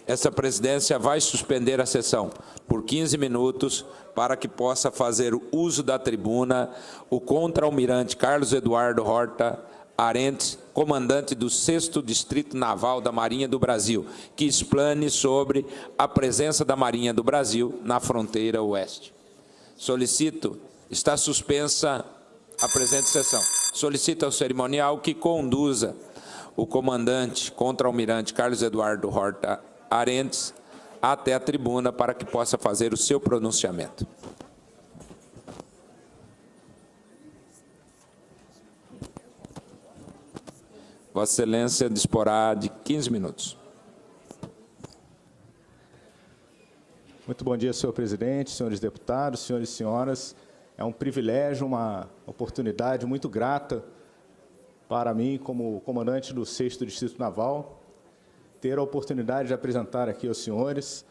essa presidência vai suspender a sessão por 15 minutos para que possa fazer uso da tribuna o contra-almirante Carlos Eduardo Horta Arentes, comandante do 6º Distrito Naval da Marinha do Brasil, que explane sobre a presença da Marinha do Brasil na fronteira oeste. Solicito, está suspensa a presente sessão. Solicito ao cerimonial que conduza o comandante contra-almirante Carlos Eduardo Horta Arentes até a tribuna para que possa fazer o seu pronunciamento. Vossa Excelência disporá de 15 minutos. Muito bom dia, senhor presidente, senhores deputados, senhores e senhoras. É um privilégio, uma oportunidade muito grata para mim, como comandante do 6º Distrito Naval, ter a oportunidade de apresentar aqui aos senhores,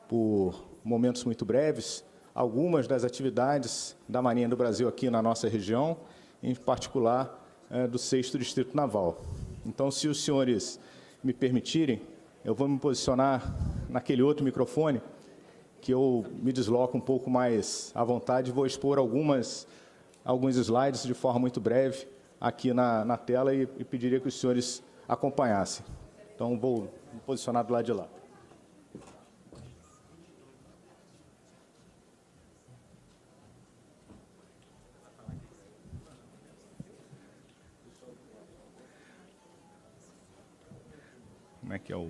por momentos muito breves, algumas das atividades da Marinha do Brasil aqui na nossa região, em particular do 6º Distrito Naval. Então, se os senhores me permitirem, eu vou me posicionar naquele outro microfone, que eu me desloco um pouco mais à vontade e vou expor alguns slides de forma muito breve aqui na tela e pediria que os senhores acompanhassem. Então, vou me posicionar do lado de lá. Como é que é a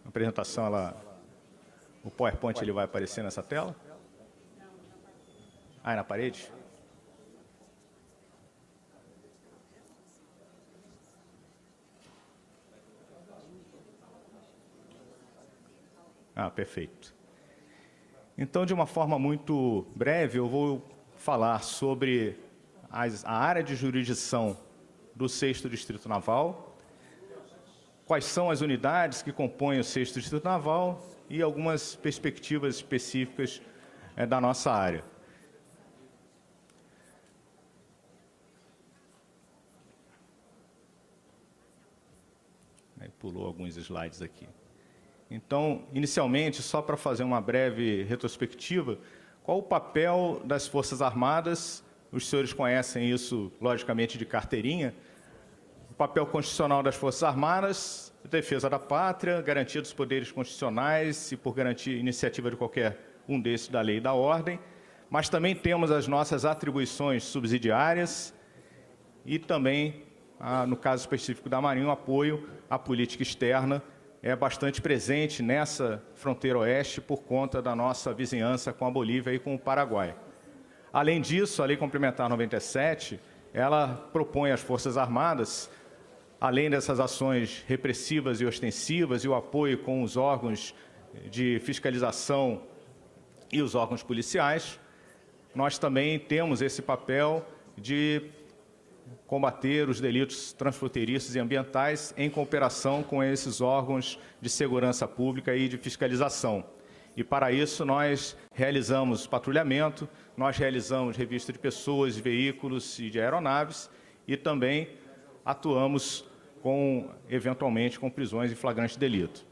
apresentação, o PowerPoint ele vai aparecer nessa tela? Ah, é na parede? Ah, perfeito. Então, de uma forma muito breve, eu vou falar sobre a área de jurisdição do 6º Distrito Naval, quais são as unidades que compõem o 6º Distrito Naval e algumas perspectivas específicas da nossa área. Pulou alguns slides aqui. Então, inicialmente, só para fazer uma breve retrospectiva, qual o papel das Forças Armadas? Os senhores conhecem isso, logicamente, de carteirinha. O papel constitucional das Forças Armadas, defesa da pátria, garantia dos poderes constitucionais e por garantir iniciativa de qualquer um desses da lei e da ordem, mas também temos as nossas atribuições subsidiárias e também, no caso específico da Marinha, o apoio à política externa é bastante presente nessa fronteira oeste por conta da nossa vizinhança com a Bolívia e com o Paraguai. Além disso, a Lei Complementar 97, ela propõe às Forças Armadas, além dessas ações repressivas e ostensivas e o apoio com os órgãos de fiscalização e os órgãos policiais, nós também temos esse papel de combater os delitos transfronteiriços e ambientais em cooperação com esses órgãos de segurança pública e de fiscalização. E, para isso, nós realizamos patrulhamento, nós realizamos revista de pessoas, de veículos e de aeronaves e também atuamos, eventualmente, com prisões em flagrante delito.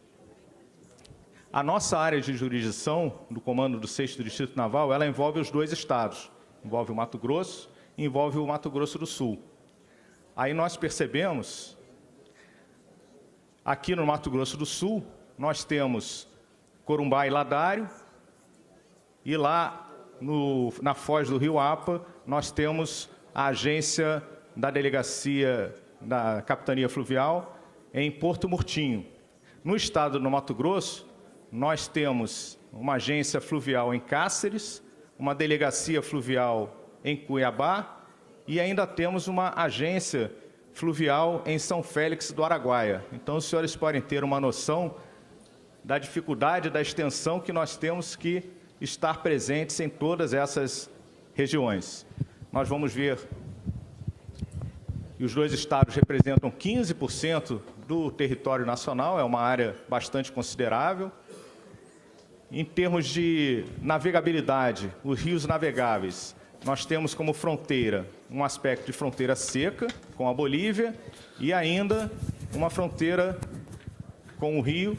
A nossa área de jurisdição do comando do 6º Distrito Naval, ela envolve os dois estados, envolve o Mato Grosso e envolve o Mato Grosso do Sul. Aí nós percebemos, aqui no Mato Grosso do Sul, nós temos Corumbá e Ladário, e lá na foz do Rio Apa, nós temos a agência da delegacia da Capitania Fluvial em Porto Murtinho. No estado do Mato Grosso, nós temos uma agência fluvial em Cáceres, uma delegacia fluvial em Cuiabá e ainda temos uma agência fluvial em São Félix do Araguaia. Então, os senhores podem ter uma noção da dificuldade, da extensão que nós temos que estar presentes em todas essas regiões. Nós vamos ver que os dois estados representam 15% do território nacional, é uma área bastante considerável. Em termos de navegabilidade, os rios navegáveis, nós temos como fronteira um aspecto de fronteira seca com a Bolívia e ainda uma fronteira com o Rio,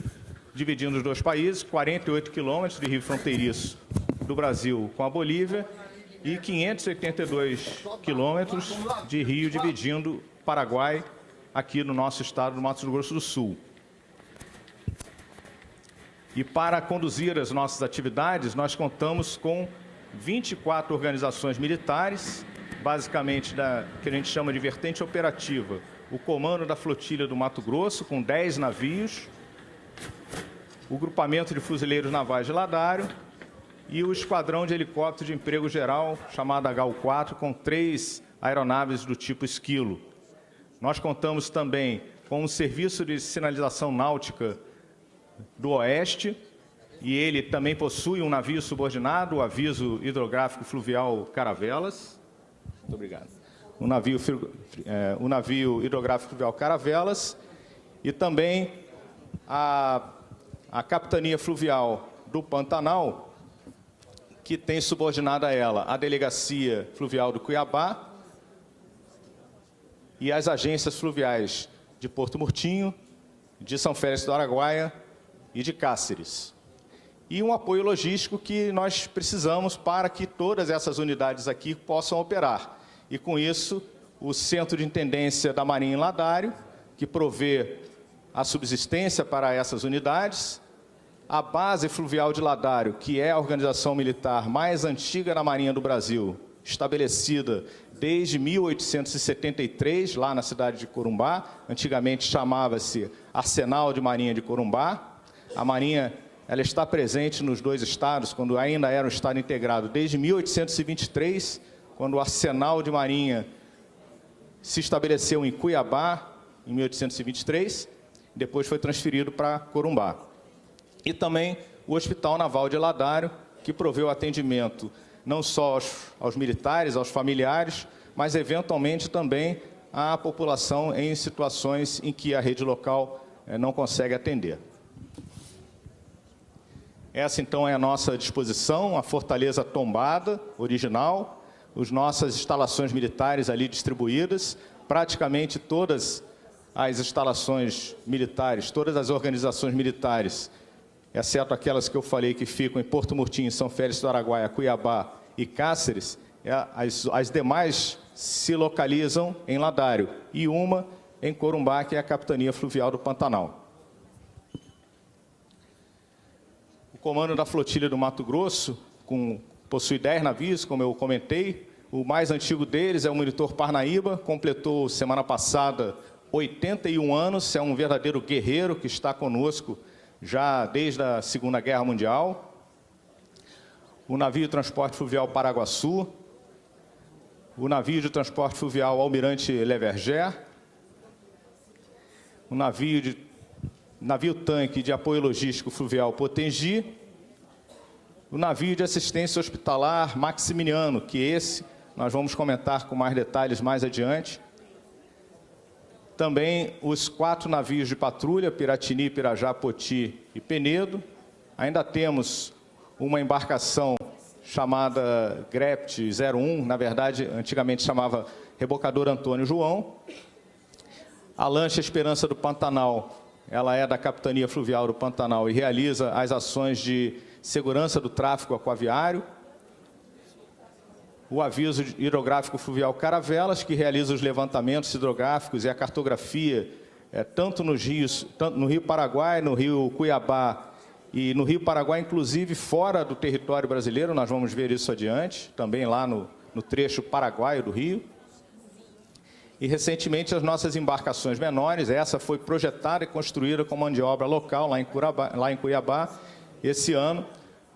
dividindo os dois países, 48 quilômetros de rio fronteiriço do Brasil com a Bolívia e 582 quilômetros de rio dividindo o Paraguai aqui no nosso estado do Mato Grosso do Sul. E para conduzir as nossas atividades, nós contamos com 24 organizações militares, basicamente da que a gente chama de vertente operativa. O Comando da Flotilha do Mato Grosso, com 10 navios, o Grupamento de Fuzileiros Navais de Ladário e o Esquadrão de Helicóptero de Emprego Geral, chamado HU-4, com 3 aeronaves do tipo Esquilo. Nós contamos também com um serviço de sinalização náutica do Oeste, e ele também possui um navio subordinado, o Aviso Hidrográfico Fluvial Caravelas. Muito obrigado. O navio hidrográfico fluvial Caravelas e também a Capitania Fluvial do Pantanal, que tem subordinada a ela a Delegacia Fluvial do Cuiabá e as agências fluviais de Porto Murtinho, de São Félix do Araguaia e de Cáceres. E um apoio logístico que nós precisamos para que todas essas unidades aqui possam operar. E, com isso, o Centro de Intendência da Marinha em Ladário, que provê a subsistência para essas unidades, a Base Fluvial de Ladário, que é a organização militar mais antiga da Marinha do Brasil, estabelecida desde 1873, lá na cidade de Corumbá, antigamente chamava-se Arsenal de Marinha de Corumbá. A Marinha ela está presente nos dois estados, quando ainda era um estado integrado, desde 1823, quando o Arsenal de Marinha se estabeleceu em Cuiabá, em 1823, depois foi transferido para Corumbá. E também o Hospital Naval de Ladário, que proveu atendimento não só aos militares, aos familiares, mas eventualmente também à população em situações em que a rede local não consegue atender. Essa, então, é a nossa disposição, a fortaleza tombada, original, as nossas instalações militares ali distribuídas, praticamente todas as instalações militares, todas as organizações militares, exceto aquelas que eu falei que ficam em Porto Murtinho, São Félix do Araguaia, Cuiabá e Cáceres, as demais se localizam em Ladário, e uma em Corumbá, que é a Capitania Fluvial do Pantanal. O Comando da Flotilha do Mato Grosso possui 10 navios, como eu comentei. O mais antigo deles é o Monitor Parnaíba, completou semana passada 81 anos, é um verdadeiro guerreiro que está conosco já desde a Segunda Guerra Mundial. O navio de transporte fluvial Paraguaçu, o navio de transporte fluvial Almirante Le Verger, o navio-tanque de apoio logístico fluvial Potengi, o navio de assistência hospitalar Maximiliano, que esse nós vamos comentar com mais detalhes mais adiante. Também os 4 navios de patrulha, Piratini, Pirajá, Poti e Penedo. Ainda temos uma embarcação chamada Grept 01, na verdade, antigamente chamava Rebocador Antônio João. A lancha Esperança do Pantanal, ela é da Capitania Fluvial do Pantanal e realiza as ações de segurança do tráfego aquaviário. O Aviso Hidrográfico Fluvial Caravelas, que realiza os levantamentos hidrográficos e a cartografia, tanto nos rios, tanto no Rio Paraguai, no Rio Cuiabá e no Rio Paraguai, inclusive fora do território brasileiro, nós vamos ver isso adiante, também lá no trecho paraguaio do rio. E, recentemente, as nossas embarcações menores, essa foi projetada e construída com mão de obra local, lá em Cuiabá, esse ano,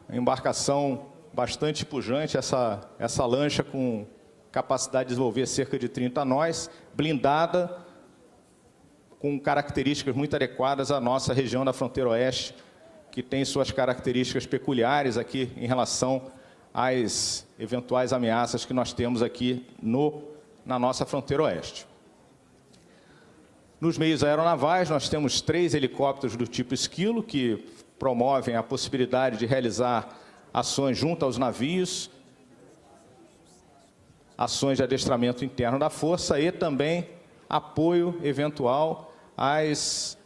a embarcação bastante pujante, essa lancha com capacidade de desenvolver cerca de 30 nós, blindada, com características muito adequadas à nossa região da fronteira oeste, que tem suas características peculiares aqui em relação às eventuais ameaças que nós temos aqui na nossa fronteira oeste. Nos meios aeronavais, nós temos 3 helicópteros do tipo Esquilo, que promovem a possibilidade de realizar ações junto aos navios. ações de adestramento interno da Força e também apoio eventual às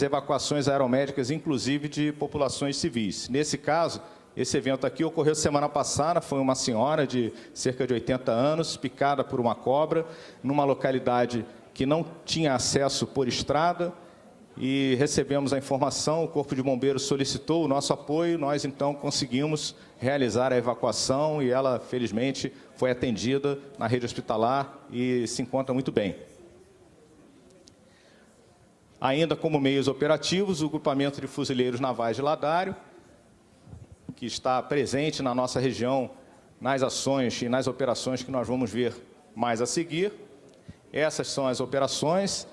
evacuações aeromédicas, inclusive de populações civis. Nesse caso, esse evento aqui ocorreu semana passada, foi uma senhora de cerca de 80 anos, picada por uma cobra, numa localidade que não tinha acesso por estrada, e recebemos a informação, o Corpo de Bombeiros solicitou o nosso apoio, nós então conseguimos realizar a evacuação e ela, felizmente, foi atendida na rede hospitalar e se encontra muito bem. Ainda como meios operativos, o Grupamento de Fuzileiros Navais de Ladário, que está presente na nossa região nas ações e nas operações que nós vamos ver mais a seguir. Essas são as operações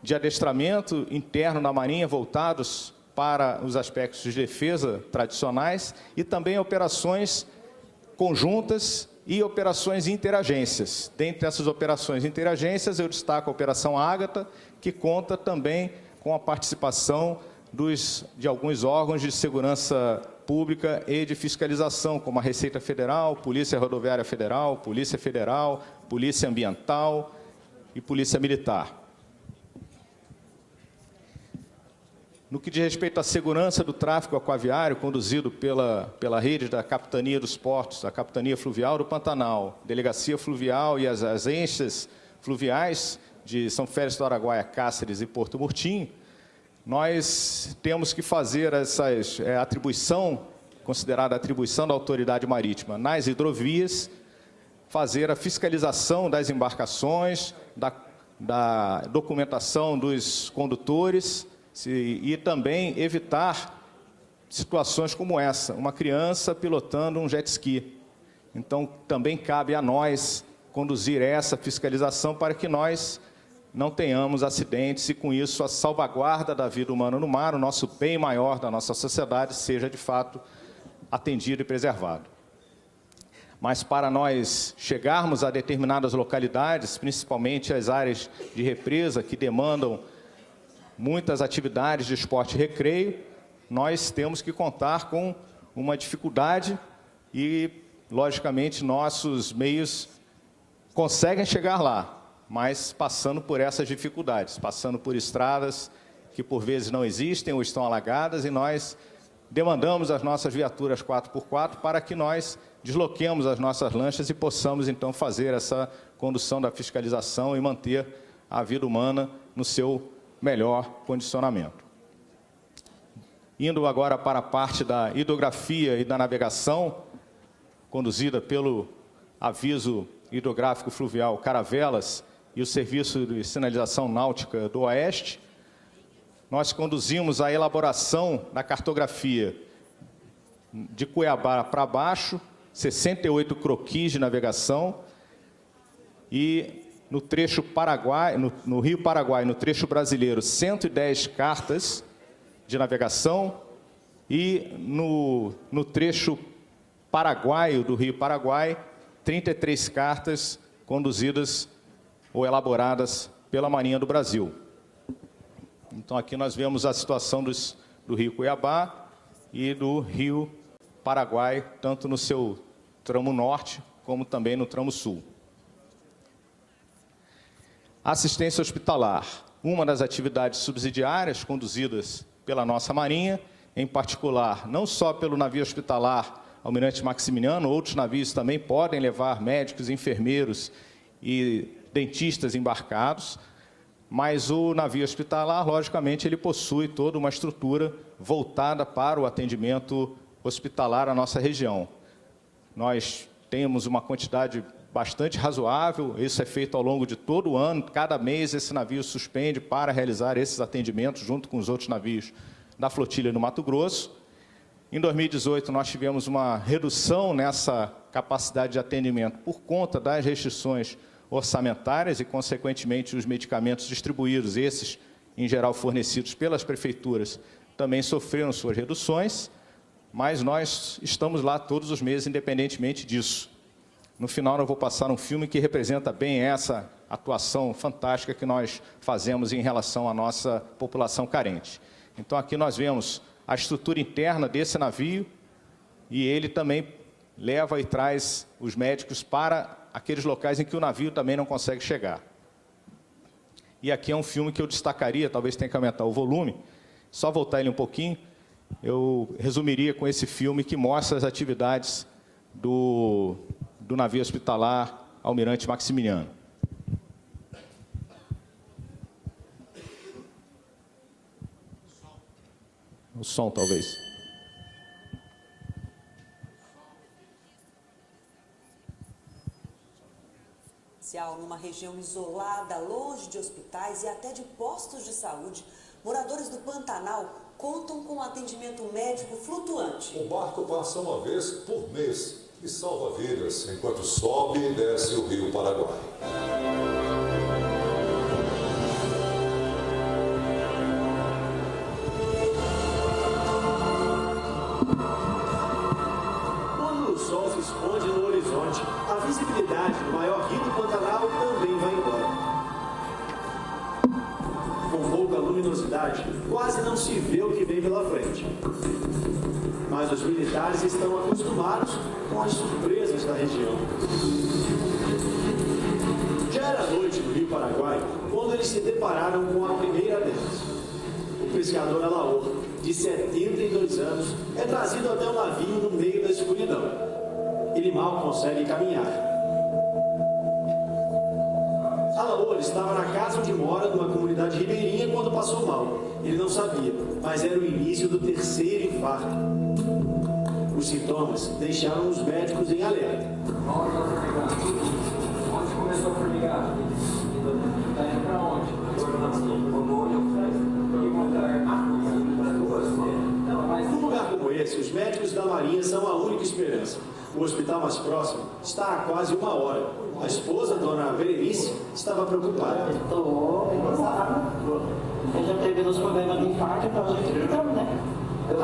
de adestramento interno na Marinha voltados para os aspectos de defesa tradicionais e também operações conjuntas e operações interagências. Dentre essas operações interagências, eu destaco a Operação Ágata, que conta também com a participação de alguns órgãos de segurança pública e de fiscalização, como a Receita Federal, Polícia Rodoviária Federal, Polícia Federal, Polícia Ambiental e Polícia Militar. No que diz respeito à segurança do tráfego aquaviário, conduzido pela rede da Capitania dos Portos, a Capitania Fluvial do Pantanal, Delegacia Fluvial e as agências fluviais de São Félix do Araguaia, Cáceres e Porto Murtinho, nós temos que fazer essa atribuição, considerada a atribuição da autoridade marítima nas hidrovias, fazer a fiscalização das embarcações, da documentação dos condutores, e também evitar situações como essa, uma criança pilotando um jet ski. Então, também cabe a nós conduzir essa fiscalização para que nós não tenhamos acidentes e, com isso, a salvaguarda da vida humana no mar, o nosso bem maior da nossa sociedade, seja, de fato, atendido e preservado. Mas, para nós chegarmos a determinadas localidades, principalmente as áreas de represa que demandam muitas atividades de esporte e recreio, nós temos que contar com uma dificuldade e, logicamente, nossos meios conseguem chegar lá, mas passando por essas dificuldades, passando por estradas que, por vezes, não existem ou estão alagadas, e nós demandamos as nossas viaturas 4x4 para que nós desloquemos as nossas lanchas e possamos, então, fazer essa condução da fiscalização e manter a vida humana no seu melhor condicionamento. Indo agora para a parte da hidrografia e da navegação, conduzida pelo Aviso Hidrográfico Fluvial Caravelas e o Serviço de Sinalização Náutica do Oeste, nós conduzimos a elaboração da cartografia de Cuiabá para baixo, 68 croquis de navegação, e no trecho Paraguai, no Rio Paraguai, no trecho brasileiro, 110 cartas de navegação, e no trecho paraguaio do Rio Paraguai, 33 cartas conduzidas ou elaboradas pela Marinha do Brasil. Então, aqui nós vemos a situação do Rio Cuiabá e do Rio Paraguai, tanto no seu tramo norte, como também no tramo sul. Assistência hospitalar, uma das atividades subsidiárias conduzidas pela nossa Marinha, em particular, não só pelo navio hospitalar Almirante Maximiliano, outros navios também podem levar médicos, enfermeiros e dentistas embarcados, mas o navio hospitalar, logicamente, ele possui toda uma estrutura voltada para o atendimento hospitalar à nossa região. Nós temos uma quantidade bastante razoável, isso é feito ao longo de todo o ano, cada mês esse navio suspende para realizar esses atendimentos junto com os outros navios da flotilha no Mato Grosso. Em 2018, nós tivemos uma redução nessa capacidade de atendimento por conta das restrições orçamentárias e, consequentemente, os medicamentos distribuídos, esses, em geral, fornecidos pelas prefeituras, também sofreram suas reduções, mas nós estamos lá todos os meses, independentemente disso. No final, eu vou passar um filme que representa bem essa atuação fantástica que nós fazemos em relação à nossa população carente. Então, aqui nós vemos a estrutura interna desse navio e ele também leva e traz os médicos para aqueles locais em que o navio também não consegue chegar. E aqui é um filme que eu destacaria, talvez tenha que aumentar o volume, só voltar ele um pouquinho, eu resumiria com esse filme que mostra as atividades do navio hospitalar Almirante Maximiliano. O som, talvez. Numa região isolada, longe de hospitais e até de postos de saúde, moradores do Pantanal contam com atendimento médico flutuante. O barco passa uma vez por mês e salva vidas enquanto sobe e desce o rio Paraguai. Quando o sol se esconde no horizonte, a visibilidade do maior rio do Pantanal também vai embora. Com pouca luminosidade, quase não se vê o que vem pela frente. Mas os militares estão acostumados com as surpresas da região. Já era noite no rio Paraguai quando eles se depararam com a primeira delas. O pescador Alaor, de 72 anos, é trazido até o navio no meio da escuridão. Ele mal consegue caminhar. Alaor estava na casa onde mora, numa comunidade ribeirinha, quando passou mal. Ele não sabia, mas era o início do terceiro infarto. Os sintomas deixaram os médicos em alerta. Onde começou a formigar? Está indo para onde? Num lugar como esse, os médicos da Marinha são a única esperança. O hospital mais próximo está a quase 1 hora. A esposa, dona Berenice, estava preocupada. Estou cansada. Eu já teve uns problemas de infarto, então a gente gritamos, né?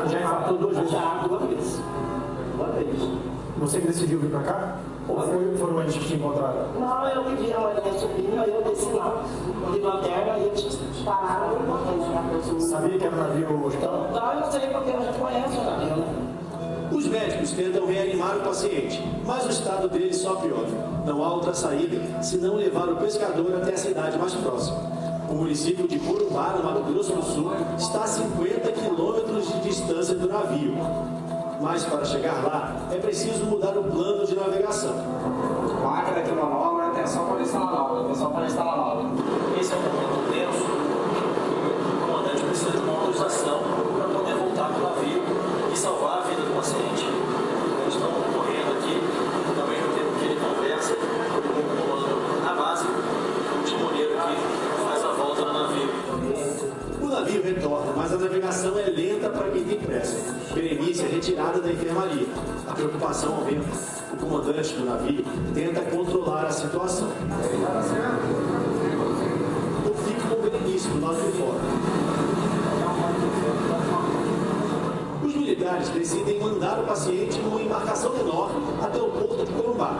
Já infartou 2 vezes? Já, 2 vezes. 2 vezes. Você que decidiu vir para cá? Ou foram eles que te encontraram? Não, eu pedi a mãe da minha sobrinha, aí eu desci lá de lanterna e eles pararam e botei na pessoa. Sabia que era navio hospital? Não, eu sei porque a gente conhece o navio, né? Os médicos tentam reanimar o paciente, mas o estado dele só piora. Não há outra saída senão levar o pescador até a cidade mais próxima. O município de Corumbá, no Mato Grosso do Sul, está a 50 quilômetros de distância do navio. Mas para chegar lá, é preciso mudar o plano de navegação. Máquina de manobra, atenção para instalar nova, atenção para instalar nova. Esse é um momento tenso. O comandante precisa de uma autorização para poder voltar para o navio e salvar a vida do paciente. Eles estão correndo aqui, também no tempo que ele conversa com o comando na base, o timoneiro aqui faz a volta no navio. O navio retorna, mas a navegação é lenta para quem tem pressa. Berenice é retirada da enfermaria. A preocupação aumenta. O comandante do navio tenta controlar a situação. Eu fico com Berenice do lado de fora. Os militares decidem mandar o paciente numa embarcação menor até o porto de Corumbá.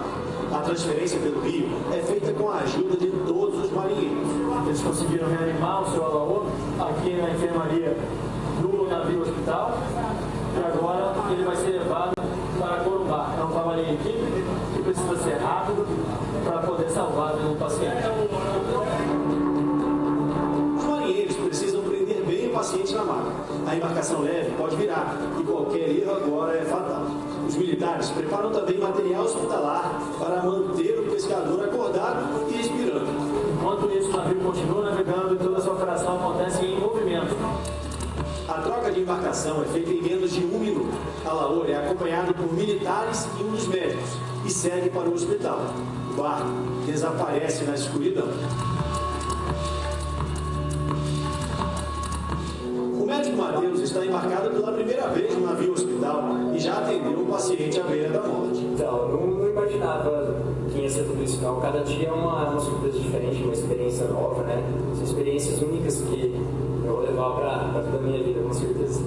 A transferência pelo rio é feita com a ajuda de todos os marinheiros. Eles conseguiram reanimar o seu Alaor aqui na enfermaria do navio hospital e agora ele vai ser levado para Corumbá. É um trabalho em equipe que precisa ser rápido para poder salvar o paciente. Os marinheiros precisam prender bem o paciente na maca. A embarcação leve pode virar e qualquer erro agora é fatal. Os militares preparam também material hospitalar para manter o pescador acordado e respirando. Enquanto isso, o navio continua navegando e toda essa operação acontece em movimento. A troca de embarcação é feita em menos de 1 minuto. Alaor é acompanhado por militares e um dos médicos e segue para o hospital. O barco desaparece na escuridão. O médico Matheus está embarcado pela primeira vez no navio hospital e já atendeu um paciente à beira da morte. Então, eu não imaginava que ia ser tudo isso, não. Cada dia é uma surpresa diferente, uma experiência nova, né? São experiências únicas que eu vou levar para toda a minha vida, com certeza.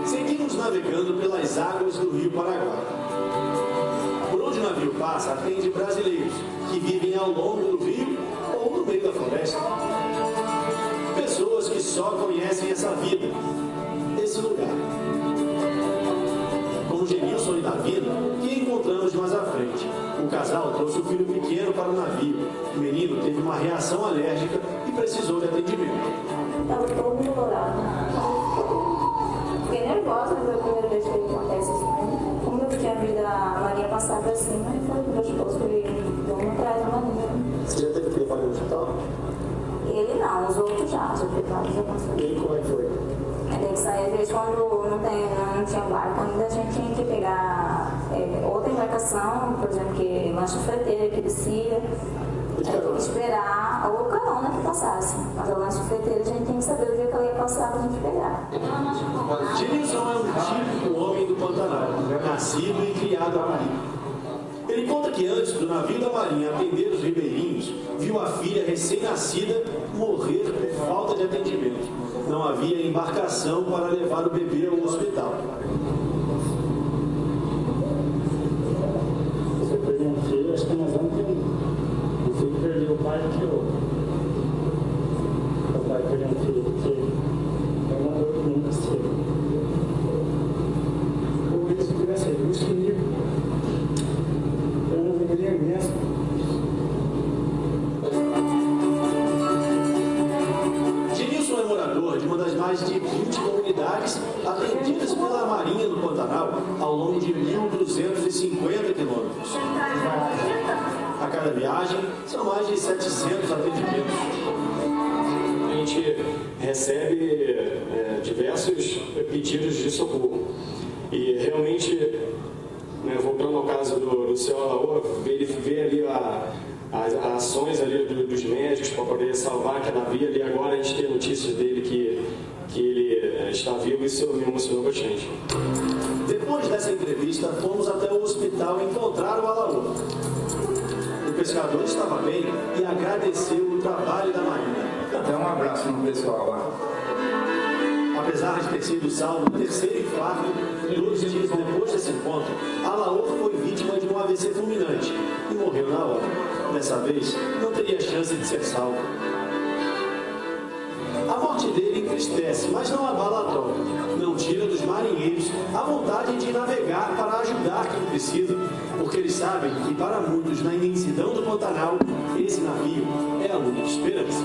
Seguimos navegando pelas águas do rio Paraguai. Por onde o navio passa, atende brasileiros que vivem ao longo do rio ou no meio da floresta. Pessoas que só conhecem essa vida, esse lugar. Genilson e Davina, que encontramos mais à frente. O casal trouxe o filho pequeno para o navio. O menino teve uma reação alérgica e precisou de atendimento. Estava todo mundo colorado. Fiquei nervosa, foi a primeira vez que acontece assim. Como eu tinha visto a Marinha passar para cima, e falei para o meu esposo que ele deu uma atrás da Marinha. Você já teve que levar ele no hospital? Ele não, os outros já pegados já conseguiram. E aí, como é que foi? Tem que sair, às vezes, quando não tinha barco ainda, a gente tinha que pegar outra embarcação, por exemplo, que lancha freteira que descia, tem que esperar ou carona que passasse. Mas a lancha freteira a gente tem que saber o dia que ela ia passar para a gente pegar. Genilson é um típico homem do Pantanal, nascido e criado à Marinha. Ele conta que antes do navio da Marinha atender os ribeirinhos, viu a filha recém-nascida morrer por falta de atendimento. Não havia embarcação para levar o bebê ao hospital. Você perdeu um filho, acho que nós vamos ter um filho que perdeu o pai e tirou. O pai perdeu um filho, porque é uma dor que nunca se teve. Por isso, se tivesse visto comigo, eu não deveria mesmo. Genilson é morador de uma das mais de 20 comunidades atendidas pela Marinha do Pantanal ao longo de 1.250 quilômetros. A cada viagem, são mais de 700 atendimentos. A gente recebe diversos pedidos de socorro. E realmente, voltando ao caso do seu Alaor, ver ali as ações ali dos médicos para poder salvar aquela vida, e agora a gente tem notícias dele que ele está vivo, isso me emocionou bastante. Depois dessa entrevista, fomos até o hospital encontrar o Alaor. O pescador estava bem e agradeceu o trabalho da Marinha. Dá um abraço no pessoal lá. Apesar de ter sido salvo no terceiro infarto, 2 dias depois desse encontro, Alaor foi vítima de um AVC fulminante e morreu na hora. Dessa vez, não teria chance de ser salvo. A morte dele entristece, mas não abala a tropa. Não tira dos marinheiros a vontade de navegar para ajudar quem precisa, porque eles sabem que para muitos na imensidão do Pantanal, esse navio é a única esperança.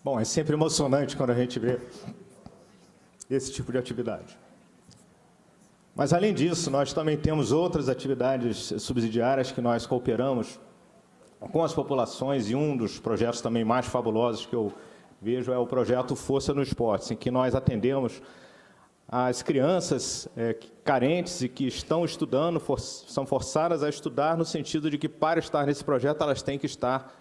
Bom, é sempre emocionante quando a gente vê esse tipo de atividade. Mas, além disso, nós também temos outras atividades subsidiárias que nós cooperamos com as populações, e um dos projetos também mais fabulosos que eu vejo é o projeto Força no Esporte, em que nós atendemos as crianças carentes e que estão estudando, são forçadas a estudar no sentido de que, para estar nesse projeto, elas têm que estar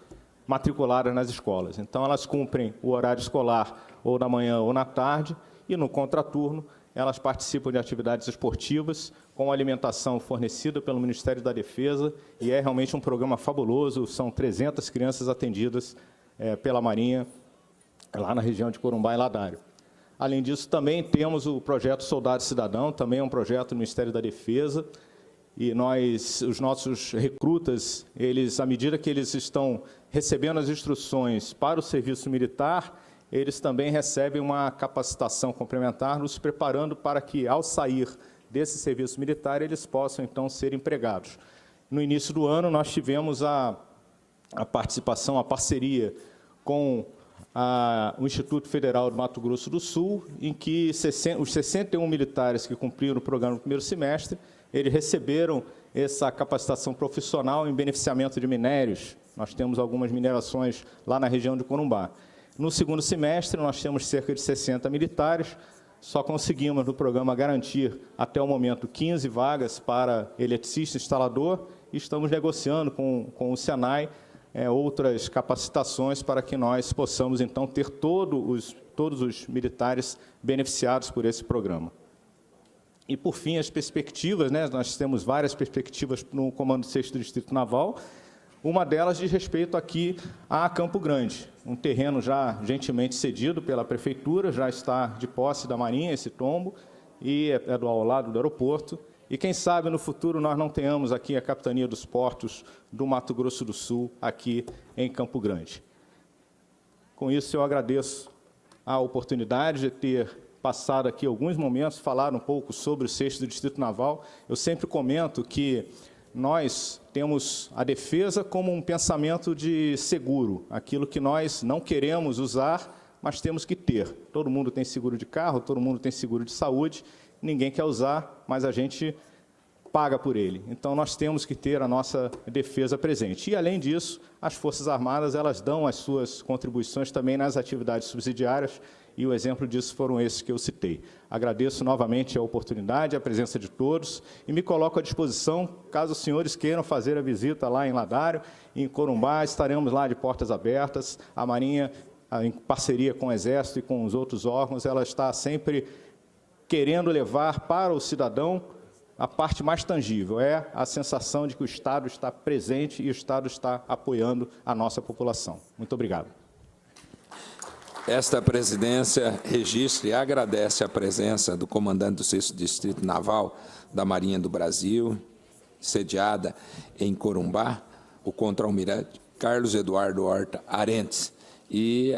matriculadas nas escolas. Então, elas cumprem o horário escolar ou na manhã ou na tarde, e no contraturno elas participam de atividades esportivas com alimentação fornecida pelo Ministério da Defesa, e é realmente um programa fabuloso. São 300 crianças atendidas pela Marinha, lá na região de Corumbá e Ladário. Além disso, também temos o projeto Soldado Cidadão, também é um projeto do Ministério da Defesa, e os nossos recrutas, à medida que eles estão recebendo as instruções para o serviço militar, eles também recebem uma capacitação complementar, nos preparando para que, ao sair desse serviço militar, eles possam, então, ser empregados. No início do ano, nós tivemos a participação, a parceria com o Instituto Federal do Mato Grosso do Sul, em que os 61 militares que cumpriram o programa no primeiro semestre, eles receberam essa capacitação profissional em beneficiamento de minérios. Nós temos algumas minerações lá na região de Corumbá. No segundo semestre, nós temos cerca de 60 militares, só conseguimos no programa garantir, até o momento, 15 vagas para eletricista instalador, e estamos negociando com o Senai outras capacitações para que nós possamos, então, ter todos os militares beneficiados por esse programa. E, por fim, as perspectivas, nós temos várias perspectivas no Comando 6º Distrito Naval. Uma delas diz respeito aqui a Campo Grande, um terreno já gentilmente cedido pela Prefeitura, já está de posse da Marinha esse tombo, e é ao lado do aeroporto, E quem sabe no futuro nós não tenhamos aqui a Capitania dos Portos do Mato Grosso do Sul, aqui em Campo Grande. Com isso, eu agradeço a oportunidade de ter passado aqui alguns momentos, falar um pouco sobre o 6º Distrito Naval. Eu sempre comento que nós temos a defesa como um pensamento de seguro, aquilo que nós não queremos usar, mas temos que ter. Todo mundo tem seguro de carro, todo mundo tem seguro de saúde, ninguém quer usar, mas a gente paga por ele. Então, nós temos que ter a nossa defesa presente. E, além disso, as Forças Armadas, elas dão as suas contribuições também nas atividades subsidiárias, e o exemplo disso foram esses que eu citei. Agradeço novamente a oportunidade, a presença de todos, e me coloco à disposição, caso os senhores queiram fazer a visita lá em Ladário, em Corumbá, estaremos lá de portas abertas. A Marinha, em parceria com o Exército e com os outros órgãos, ela está sempre querendo levar para o cidadão a parte mais tangível, é a sensação de que o Estado está presente e o Estado está apoiando a nossa população. Muito obrigado. Esta presidência registra e agradece a presença do comandante do 6º Distrito Naval da Marinha do Brasil, sediada em Corumbá, o contra-almirante Carlos Eduardo Horta Arentes. E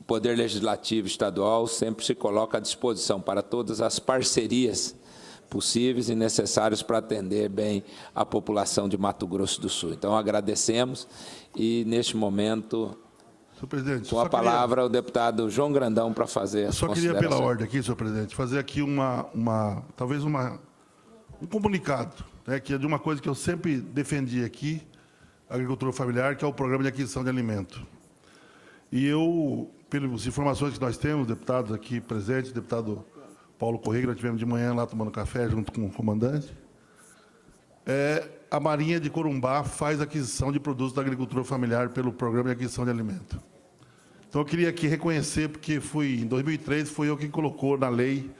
o Poder Legislativo Estadual sempre se coloca à disposição para todas as parcerias possíveis e necessárias para atender bem a população de Mato Grosso do Sul. Então, agradecemos e, neste momento, senhor presidente, com a palavra o deputado João Grandão para fazer as considerações. Só queria, pela ordem aqui, senhor presidente, fazer aqui talvez um comunicado, né, que é de uma coisa que eu sempre defendi aqui, a agricultura familiar, que é o programa de aquisição de alimento. E eu, pelas informações que nós temos, deputados aqui presentes, deputado Paulo Corrêa, que nós tivemos de manhã lá tomando café junto com o comandante, a Marinha de Corumbá faz aquisição de produtos da agricultura familiar pelo programa de aquisição de alimento. Então, eu queria aqui reconhecer, porque em 2003, foi eu quem colocou na lei,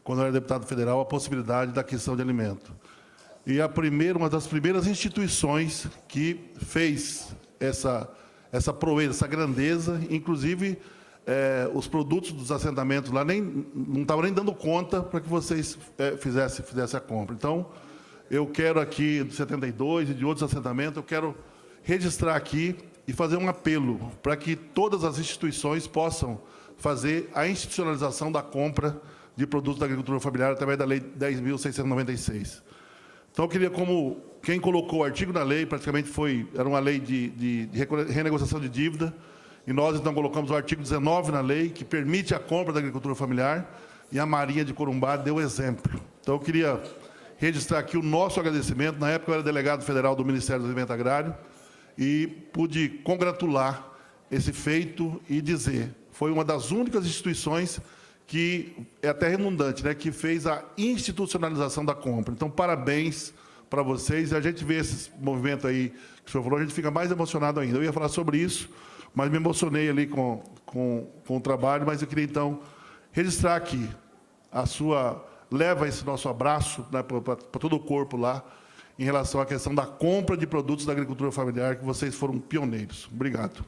quando eu era deputado federal, a possibilidade da aquisição de alimento. E uma das primeiras instituições que fez essa proeza, essa grandeza, inclusive os produtos dos assentamentos lá não estavam nem dando conta para que vocês fizessem a compra. Então, eu quero aqui, do 72 e de outros assentamentos, eu quero registrar aqui e fazer um apelo para que todas as instituições possam fazer a institucionalização da compra de produtos da agricultura familiar através da Lei 10.696. Então, eu queria, como quem colocou o artigo na lei, praticamente era uma lei de renegociação de dívida, e nós, então, colocamos o artigo 19 na lei, que permite a compra da agricultura familiar, e a Marinha de Corumbá deu exemplo. Então, eu queria registrar aqui o nosso agradecimento. Na época, eu era delegado federal do Ministério do Desenvolvimento Agrário, e pude congratular esse feito e dizer, foi uma das únicas instituições que, é até redundante, né, que fez a institucionalização da compra. Então, parabéns para vocês. E a gente vê esse movimento aí que o senhor falou, a gente fica mais emocionado ainda. Eu ia falar sobre isso, mas me emocionei ali com o trabalho, mas eu queria, então, registrar aqui leva esse nosso abraço, né, para todo o corpo lá, em relação à questão da compra de produtos da agricultura familiar, que vocês foram pioneiros. Obrigado.